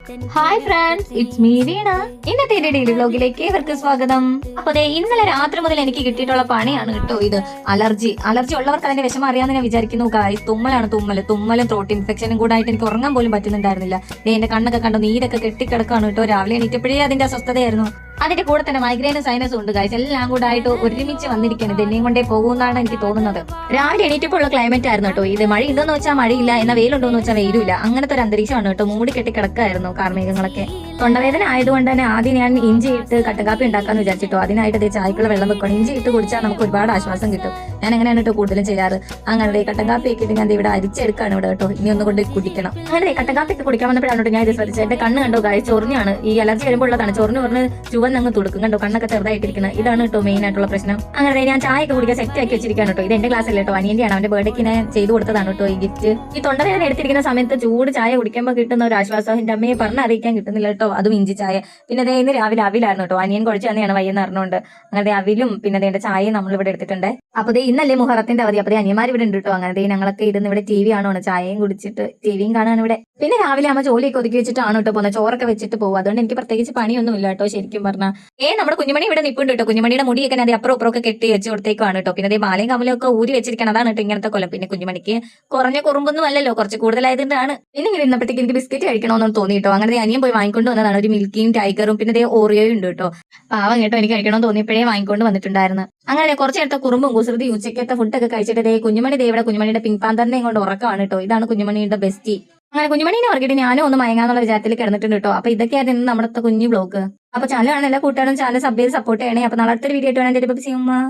Hi friends, it's me വീണ. ഇന്നത്തെ daily വ്ലോഗിലേക്ക് ഇവർക്ക് സ്വാഗതം. അപ്പൊ ഇന്നലെ രാത്രി മുതൽ എനിക്ക് കിട്ടിയിട്ടുള്ള പണിയാണ് കേട്ടോ ഇത്. അലർജി ഉള്ളവർക്ക് അതിന്റെ വിഷമം അറിയാമെന്ന് ഞാൻ വിചാരിക്കുന്നു. ഗായ്സ്, തുമ്മലും ത്രോട്ട് ഇൻഫെക്ഷനും കൂടെ ആയിട്ട് എനിക്ക് ഉറങ്ങാൻ പോലും പറ്റുന്നുണ്ടായിരുന്നില്ല. എന്റെ കണ്ണൊക്കെ കണ്ടു നീരൊക്കെ കെട്ടിക്കിടക്കാണ് കേട്ടോ. രാവിലെ എണീറ്റപ്പോഴേ അതിന്റെ അസ്വസ്ഥതയായിരുന്നു. അതിന്റെ കൂടെ തന്നെ മൈഗ്രെയിനും സൈനസും ഉണ്ട് ഗായ്സ്. എല്ലാം കൂടെ ആയിട്ട് ഒരുമിച്ച് വന്നിരിക്കുന്നത് എന്നെയും കൊണ്ടേ പോകുമെന്നാണ് എനിക്ക് തോന്നുന്നത്. രാവിലെ എണീറ്റപ്പോൾ ഉള്ള ക്ലൈമറ്റ് ആയിരുന്നു കേട്ടോ ഇത്. മഴ ഉണ്ടോന്ന് വെച്ചാൽ മഴയില്ല, എന്നാൽ വെയിലുണ്ടോന്ന് വെച്ചാൽ വെയിലുമില്ല. അങ്ങനത്തെ ഒരു അന്തരീക്ഷമാണ് കേട്ടോ. മൂടി കെട്ടി കിടക്കായിരുന്നു കാർമേഘങ്ങളൊക്കെ. തൊണ്ടവേദന ആയതുകൊണ്ട് തന്നെ ആദ്യം ഞാൻ ഇഞ്ചി ഇട്ട് കട്ടൻകാപ്പി ഉണ്ടാക്കാന്ന് വിചാരിച്ചിട്ടോ. അതിനായിട്ട് ചായക്കുള്ള വെള്ളം വെക്കണം. ഇഞ്ചി ഇട്ട് കുടിച്ചാൽ നമുക്ക് ഒരുപാട് ആശ്വാസം കിട്ടും. ഞാൻ അങ്ങനെയാണ് കേട്ടോ കൂടുതലും ചെയ്യാറ്. അങ്ങനെ കട്ടൻകാപ്പി ഒക്കെ ഞാൻ ഇവിടെ അരിച്ചെടുക്കാണ് ഇവിടെ കേട്ടോ. ഇനി ഒന്നും കൊണ്ട് കുടിക്കണം. അങ്ങനെ കട്ടൻകാപ്പി ഒക്കെ കുടിക്കാൻ വന്നപ്പോഴാണ് ഞാൻ ഇത് ശ്രദ്ധിച്ചത്. എന്റെ കണ്ണ് കണ്ടോ ഗായ്സ്, ചൊറിഞ്ഞാണ്. ഈ അലർജി വരുമ്പോൾ ഉള്ളതാണ്. ചൊറിഞ്ഞ് ചുവന്നങ്ങ് തുടുക്കും കണ്ടോ. കണ്ണൊക്കെ ചെറുതായിട്ടിരിക്കുന്നത് ഇതാണ് കേട്ടോ മെയിൻ ആയിട്ടുള്ള പ്രശ്നം. അങ്ങനെ ഞാൻ ചായ ഒക്കെ കുടിക്കാൻ സെറ്റ് ആക്കി വെച്ചിരിക്കുകയാണ് കേട്ടോ. ഇത് എന്റെ ക്ലാസ് അല്ലേ കേട്ടോ, അനിയന്റെയാണ്. അവന്റെ ബർത്ത്ഡേക്ക് ഞാൻ ചെയ്തു കൊടുത്തതാണ് കേട്ടോ ഈ ഗിഫ്റ്റ്. ഈ തൊണ്ടവേദന എടുത്തിരിക്കുന്ന സമയത്ത് ചൂട് ചായ കുടിക്കുമ്പോൾ കിട്ടുന്ന ഒരു ആശ്വാസം എന്റെ അമ്മയെ പറഞ്ഞ് അറിയിക്കാൻ കിട്ടുന്നില്ല കേട്ടോ. അതും ഇഞ്ചി ചായ. പിന്നെ ഇന്ന് രാവിലെ അവിലായിരുന്നു കേട്ടോ. അനിയൻ കുഴച്ച് തന്നെയാണ് വയ്യെന്ന് അറിഞ്ഞുകൊണ്ട്. അങ്ങനെ അവിലും പിന്നെ എന്റെ ചായയും നമ്മൾ ഇവിടെ എടുത്തിട്ടുണ്ട്. അപ്പൊ ഇന്നല്ലേ മുഹറത്തിന്റെ അവധി. അപ്പൊ അനിയന്മാർ ഇവിടെ ഉണ്ട് കേട്ടോ. അങ്ങനെ ഞങ്ങളൊക്കെ ഇരുന്ന് ഇവിടെ ടി വി ആണോ, ചായയും കുടിച്ചിട്ട് ടിവിയും കാണാൻ ഇവിടെ. പിന്നെ രാവിലെ അമ്മ ജോലിയൊക്കെ ഒതുക്കി വെച്ചിട്ടാണ് കേട്ടോ പോകുന്നത്. ചോറൊക്കെ വെച്ചിട്ട് പോകും. അതുകൊണ്ട് എനിക്ക് പ്രത്യേകിച്ച് പണിയൊന്നും ഇല്ല കേട്ടോ ശരിക്കും പറഞ്ഞാൽ. നമ്മുടെ കുഞ്ഞുമണി ഇവിടെ നിൽപ്പുണ്ട് കേട്ടോ. കുഞ്ഞുമണിയുടെ മുടിയൊക്കെ ഞാൻ അപ്പുറം ഒക്കെ കെട്ടി വെച്ച് കൊടുത്തേക്കാണ് കേട്ടോ. പിന്നെ മാലയും കമലും ഒക്കെ ഊരി വെച്ചിരിക്കണം. അതാണ് കേട്ടോ ഇങ്ങനത്തെ കൊല്ലം. പിന്നെ കുഞ്ഞുമണിക്ക് കുറഞ്ഞ കുറുമ്പൊന്നും അല്ലല്ലോ, കുറച്ച് കൂടുതലായതുകൊണ്ടാണ്. പിന്നെ ഇങ്ങനെ ഇരുന്നപ്പോഴത്തേക്ക് എനിക്ക് ബിസ്ക്കറ്റ് കഴിക്കണമെന്ന് തോന്നി കേട്ടോ. അങ്ങനെ അനിയൻ പോയി വാങ്ങിക്കൊണ്ട് വന്നതാണ്. ഒരു മിൽക്കിയും ടൈഗറും പിന്നെ ഓറിയോയും ഉണ്ട് കേട്ടോ. പാവം കേട്ടോ, എനിക്ക് കഴിക്കണമെന്ന് തോന്നിയപ്പോഴേ വാങ്ങിക്കൊണ്ട് വന്നിട്ടുണ്ടായിരുന്നു. അങ്ങനെ കുറച്ച് നേരത്തെ കുറുമ്പും കുസൃതി ഉച്ചക്കത്തെ ഫുഡൊക്കെ കഴിച്ചിട്ട് കുഞ്ഞുമണി ഇവിടെ കുഞ്ഞുമണിയുടെ പിങ്ക് പാന്തറിനെയും കൊണ്ട് ഉറക്കമാണ് കേട്ടോ. ഇതാണ് കുഞ്ഞുമണിയുടെ ബെസ്റ്റി. അങ്ങനെ കുഞ്ഞുമണീനെ ഉറക്കിയിട്ട് ഞാനും ഒന്ന് മയങ്ങാന്നുള്ള വിചാരത്തിൽ കിടന്നിട്ടുണ്ട് കേട്ടോ. അപ്പൊ ഇതൊക്കെയായിരുന്നു നമ്മുടെ കുഞ്ഞു ബ്ലോഗ്. അപ്പൊ ചാനൽ കാണുന്ന എല്ലാ കൂട്ടുകാരും ചാനൽ സബ് ചെയ്ത് സപ്പോർട്ട് ചെയ്യണേ. അപ്പൊ നാളത്തെ വീഡിയോ ആയിട്ട് വേണം.